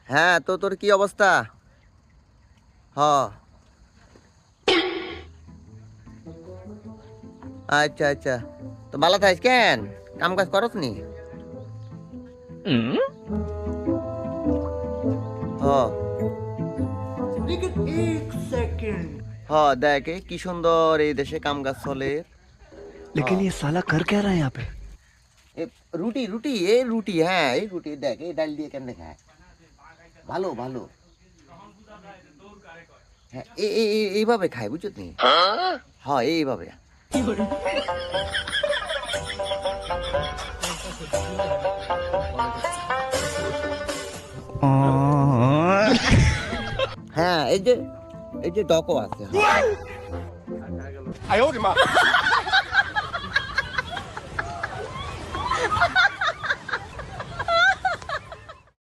হ্যাঁ, তো তোর কি অবস্থা? হ। আচ্ছা আচ্ছা, তো ভালো থাকিস কেন? কাম কাজ করস নি? হ लेकिन एक सेकंड। হ, দেখ কি সুন্দর এই দেশে কাম কাজ চলে। হ, लेकिन ये साला कर क्या रहा है यहाँ पे? এ রুটি রুটি এই রুটি, হ্যাঁ এই রুটি দেখ, এই ডাল দিয়ে কেমনে খায়, ভালো ভালো। হ্যাঁ এইভাবে খায়, বুঝছো নি? হ্যাঁ এইভাবে। হ্যাঁ এই যে ডকো আছে, হ্যাঁ।